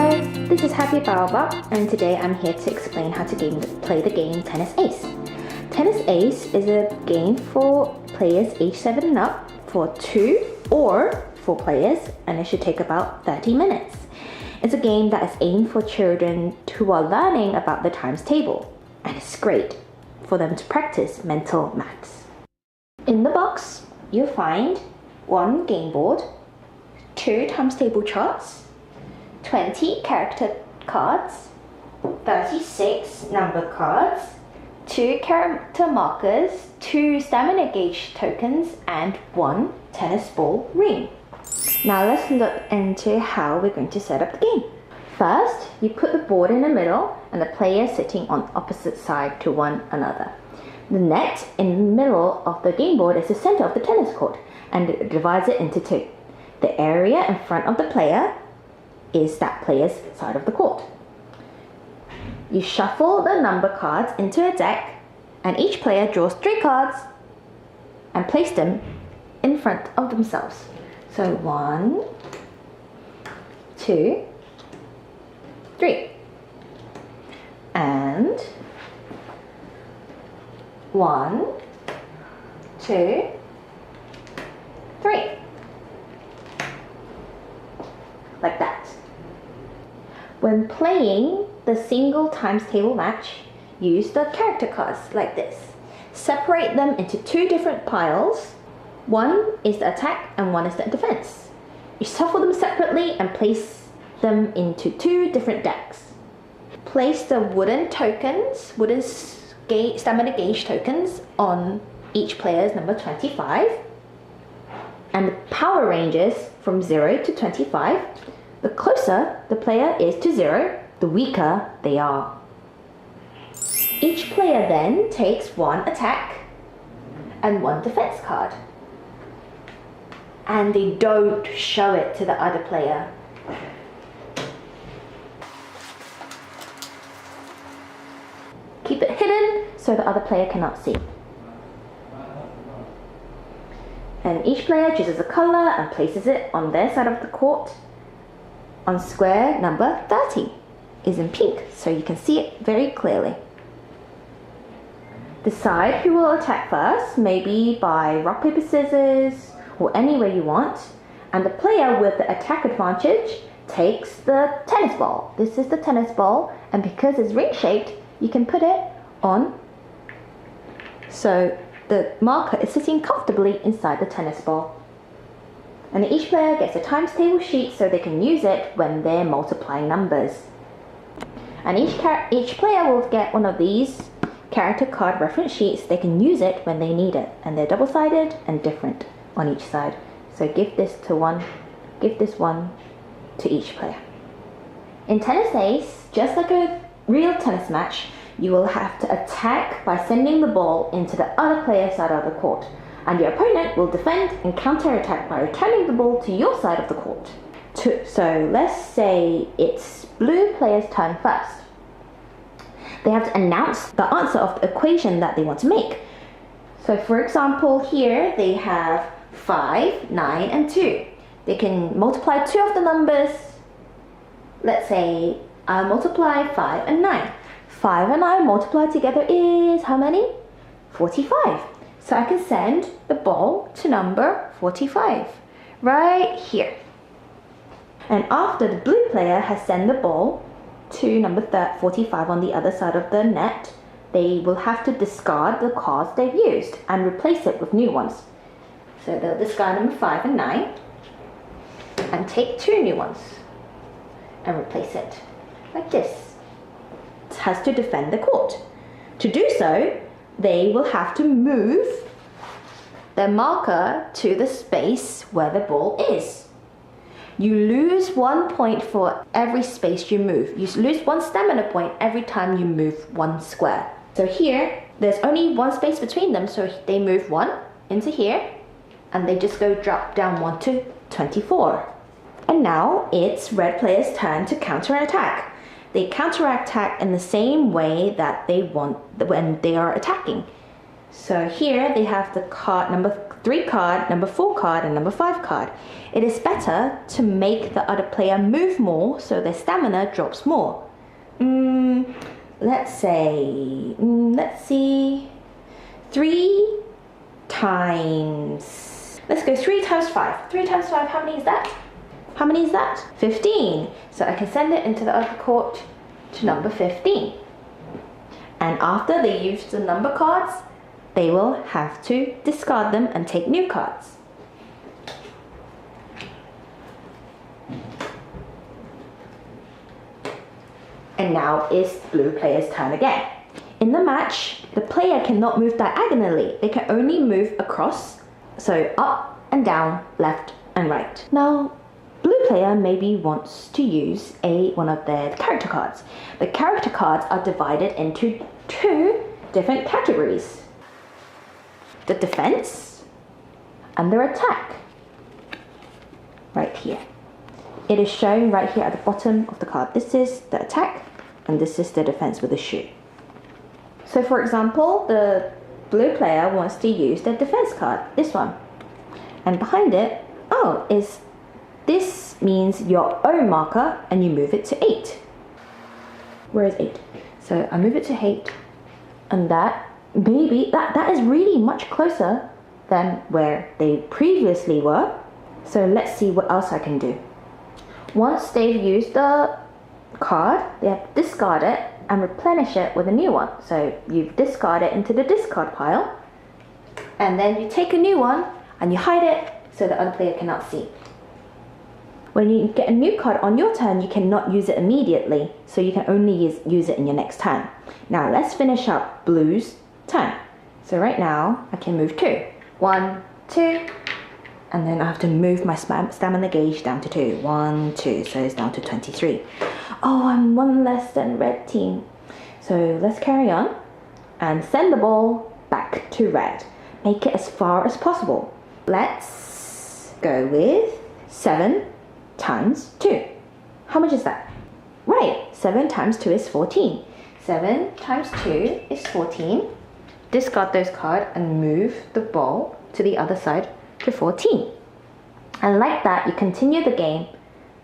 Hello, this is Happy Baobab, and today I'm here to explain how to play the game Tennis Ace. Tennis Ace is a game for players age 7 and up for 2 or 4 players, and it should take about 30 minutes. It's a game that is aimed for children who are learning about the times table, and it's great for them to practice mental maths. In the box, you'll find 1 game board, 2 times table charts, 20 character cards, 36 number cards, 2 character markers, 2 stamina gauge tokens, and 1 tennis ball ring. Now let's look into how we're going to set up the game. First, you put the board in the middle and the players sitting on opposite side to one another. The net in the middle of the game board is the center of the tennis court, and it divides it into 2. The area in front of the player is that player's side of the court. You shuffle the number cards into a deck, and each player draws 3 cards and place them in front of themselves. So 1, 2, 3, and 1, 2, 3, like that. When playing the single times table match, use the character cards like this. Separate them into 2 different piles. One is the attack and one is the defense. You shuffle them separately and place them into 2 different decks. Place the wooden stamina gauge tokens on each player's number 25, and the power ranges from 0 to 25. The closer the player is to 0, the weaker they are. Each player then takes 1 attack and 1 defense card, and they don't show it to the other player. Keep it hidden so the other player cannot see. And each player chooses a color and places it on their side of the court. On square number 30 is in pink, so you can see it very clearly. Decide who will attack first, maybe by rock, paper, scissors, or any way you want. And the player with the attack advantage takes the tennis ball. This is the tennis ball, and because it's ring-shaped, you can put it on so the marker is sitting comfortably inside the tennis ball. And each player gets a times table sheet so they can use it when they're multiplying numbers. And each player will get one of these character card reference sheets. They can use it when they need it, and they're double-sided and different on each side. So give this one to each player. In Tennis Ace, just like a real tennis match, you will have to attack by sending the ball into the other player's side of the court, and your opponent will defend and counter-attack by returning the ball to your side of the court. So let's say it's blue player's turn first. They have to announce the answer of the equation that they want to make. So for example, here they have 5, 9, and 2. They can multiply 2 of the numbers. Let's say I'll multiply 5 and 9. 5 and 9 multiplied together is how many? 45. So I can send the ball to number 45, right here. And after the blue player has sent the ball to number 45 on the other side of the net, they will have to discard the cards they've used and replace it with new ones. So they'll discard number 5 and 9 and take 2 new ones and replace it like this. It has to defend the court. To do so, they will have to move their marker to the space where the ball is. You lose 1 point for every space you move. You lose 1 stamina point every time you move 1 square. So here, there's only 1 space between them, so they move 1 into here, and they just drop down 1 to 24. And now it's red player's turn to counter-attack. They counter-attack in the same way that they want when they are attacking. So here they have the card, number 3 card, number 4 card, and number 5 card. It is better to make the other player move more so their stamina drops more. Let's see, 3 times, let's go 3 times 5. 3 times 5, how many is that? How many is that? 15. So I can send it into the other court to number 15. And after they use the number cards, they will have to discard them and take new cards. And now it's blue player's turn again. In the match, the player cannot move diagonally. They can only move across, so up and down, left and right. Now, blue player maybe wants to use one of their character cards. The character cards are divided into 2 different categories. The defense and the attack. Right here. It is shown right here at the bottom of the card. This is the attack and this is the defense with the shoe. So for example, the blue player wants to use their defense card, this one. And behind it, this means your own marker and you move it to 8. Where is 8? So I move it to 8 and that is really much closer than where they previously were. So let's see what else I can do. Once they've used the card, they have to discard it and replenish it with a new one. So you discard it into the discard pile and then you take a new one and you hide it so the other player cannot see. When you get a new card on your turn, you cannot use it immediately, so you can only use it in your next turn. Now let's finish up blue's turn. So right now I can move 2. 1, 2, and then I have to move my stamina gauge down to 2. 1, 2, so it's down to 23. Oh, I'm 1 less than red team. So let's carry on and send the ball back to red. Make it as far as possible. Let's go with 7 times 2. How much is that? Right, 7 times 2 is 14. 7 times 2 is 14. Discard those cards and move the ball to the other side to 14. And like that, you continue the game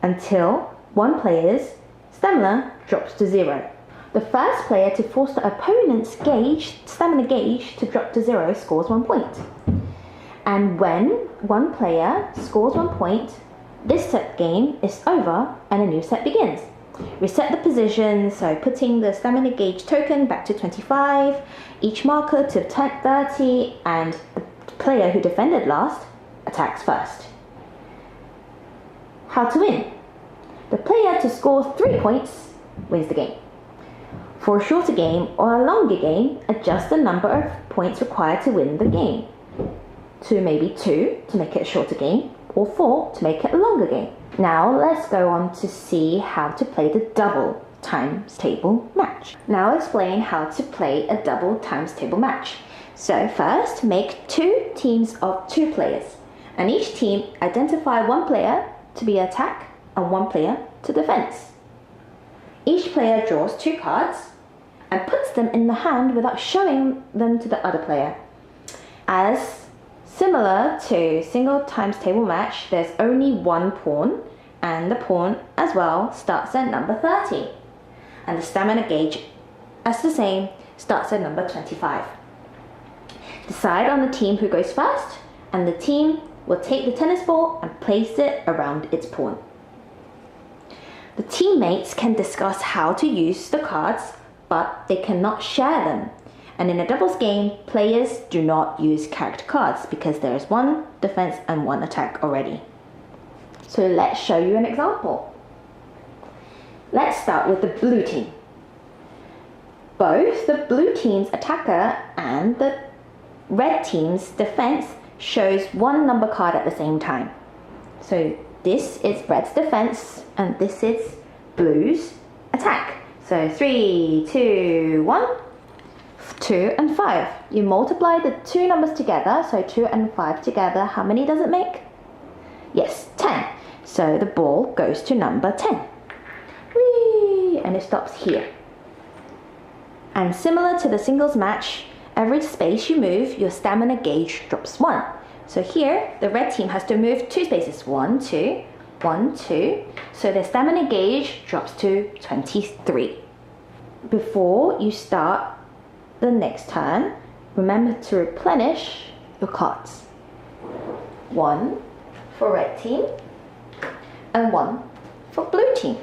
until one player's stamina drops to 0. The first player to force the opponent's stamina gauge to drop to 0 scores 1 point. And when one player scores 1 point, this set game is over and a new set begins. Reset the position, so putting the stamina gauge token back to 25, each marker to 30, and the player who defended last attacks first. How to win? The player to score 3 points wins the game. For a shorter game or a longer game, adjust the number of points required to win the game to maybe 2 to make it a shorter game, or 4 to make it a longer game. Now let's go on to see how to play the double times table match. Now I'll explain how to play a double times table match. So first, make 2 teams of 2 players, and each team identify 1 player to be attack and 1 player to defense. Each player draws 2 cards and puts them in the hand without showing them to the other player. As similar to single times table match, there's only 1 pawn, and the pawn as well starts at number 30. And the stamina gauge, as the same, starts at number 25. Decide on the team who goes first, and the team will take the tennis ball and place it around its pawn. The teammates can discuss how to use the cards, but they cannot share them. And in a doubles game, players do not use character cards because there is 1 defense and 1 attack already. So let's show you an example. Let's start with the blue team. Both the blue team's attacker and the red team's defense shows 1 number card at the same time. So this is red's defense and this is blue's attack. So 3, 2, 1. 2 and 5. You multiply the 2 numbers together, so 2 and 5 together, how many does it make? Yes, 10. So the ball goes to number 10. Whee! And it stops here. And similar to the singles match, Every space you move, your stamina gauge drops 1. So here, the red team has to move 2 spaces. 1, 2, 1, 2. So their stamina gauge drops to 23. Before you start the next turn, remember to replenish your cards. 1 for red team and 1 for blue team.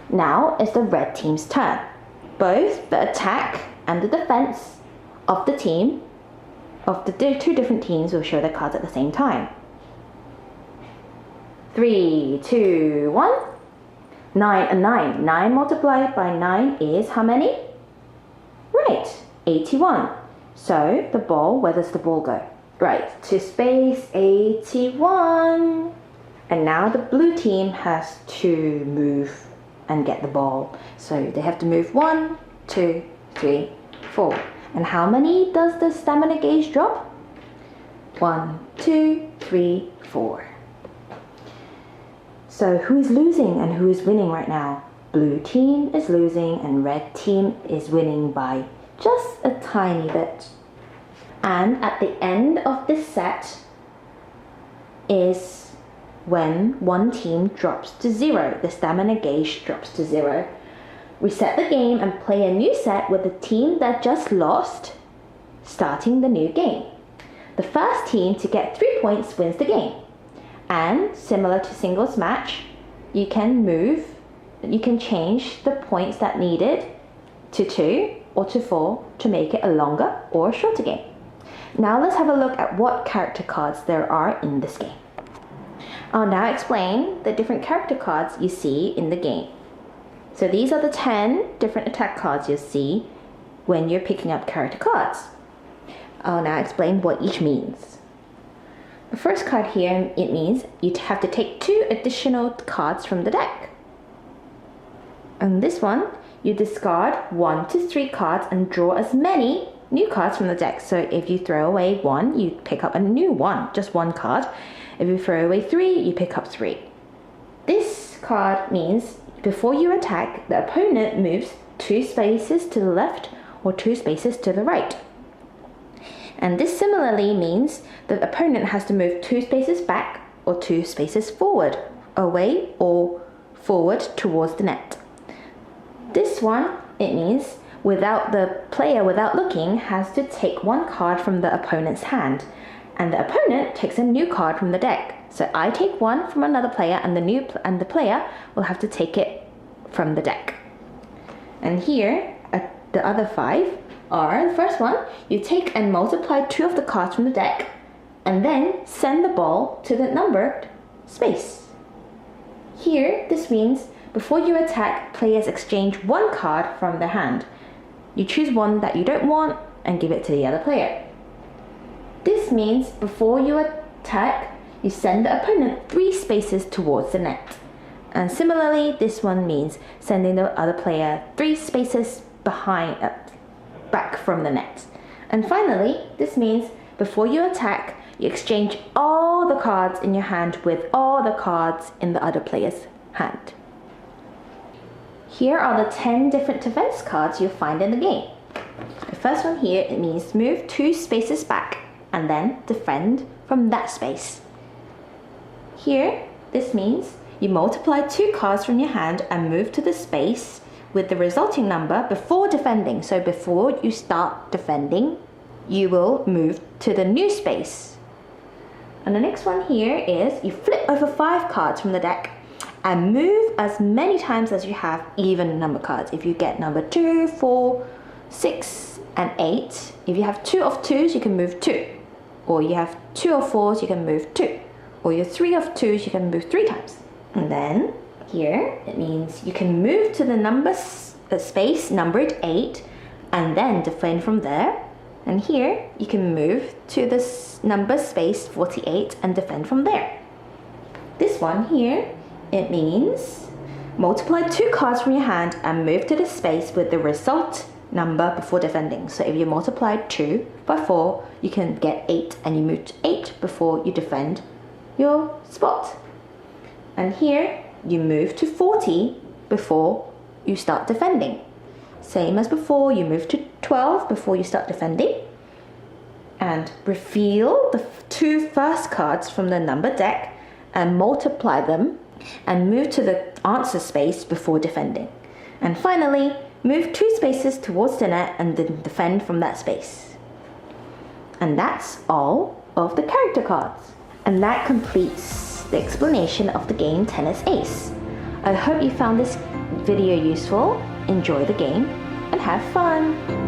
Now it's the red team's turn. Both the attack and the defense of the team, of the two different teams, will show their cards at the same time. 3, 2, 1. 9 and 9. 9 multiplied by 9 is how many? Right, 81. So the ball, where does the ball go? Right, to space 81. And now the blue team has to move and get the ball. So they have to move 1, 2, 3, 4. And how many does the stamina gauge drop? 1, 2, 3, 4. So who is losing and who is winning right now? Blue team is losing and red team is winning by just a tiny bit. And at the end of this set is when one team drops to 0. The stamina gauge drops to 0. Reset the game and play a new set with the team that just lost, starting the new game. The first team to get 3 points wins the game. And similar to singles match, you can change the points that needed to 2 or to 4 to make it a longer or a shorter game. Now let's have a look at what character cards there are in this game. I'll now explain the different character cards you see in the game. So these are the 10 different attack cards you'll see when you're picking up character cards. I'll now explain what each means. The first card here, it means you have to take 2 additional cards from the deck. And this one, you discard 1 to 3 cards and draw as many new cards from the deck. So if you throw away 1, you pick up a new 1, just 1 card. If you throw away 3, you pick up 3. This card means before you attack, the opponent moves 2 spaces to the left or 2 spaces to the right. And this similarly means the opponent has to move 2 spaces back or 2 spaces forward, away or forward towards the net. This one, it means the player without looking has to take 1 card from the opponent's hand, and the opponent takes a new card from the deck. So I take 1 from another player, and the player will have to take it from the deck. And here, the other 5 are, the first one, you take and multiply 2 of the cards from the deck, and then send the ball to the numbered space. Here, this means before you attack, players exchange 1 card from their hand. You choose 1 that you don't want and give it to the other player. This means before you attack, you send the opponent 3 spaces towards the net. And similarly, this one means sending the other player 3 spaces back from the net. And finally, this means before you attack, you exchange all the cards in your hand with all the cards in the other player's hand. Here are the 10 different defense cards you'll find in the game. The first one here, it means move 2 spaces back and then defend from that space. Here, this means you multiply 2 cards from your hand and move to the space with the resulting number before defending. So before you start defending, you will move to the new space. And the next one here is you flip over 5 cards from the deck and move as many times as you have even number cards. If you get number 2, 4, 6, and 8, if you have 2 of 2s, you can move 2. Or you have 2 of 4s, you can move 2. Or you're 3 of 2s, you can move 3 times. And then here, it means you can move to the space numbered 8 and then defend from there. And here, you can move to the number space 48 and defend from there. This one here, it means multiply 2 cards from your hand and move to the space with the result number before defending. So if you multiply 2 by 4, you can get 8 and you move to 8 before you defend your spot. And here, you move to 40 before you start defending. Same as before, you move to 12 before you start defending. And reveal the two first cards from the number deck and multiply them and move to the answer space before defending. And finally, move 2 spaces towards the net and then defend from that space. And that's all of the character cards. And that completes the explanation of the game Tennis Ace. I hope you found this video useful, enjoy the game, and have fun!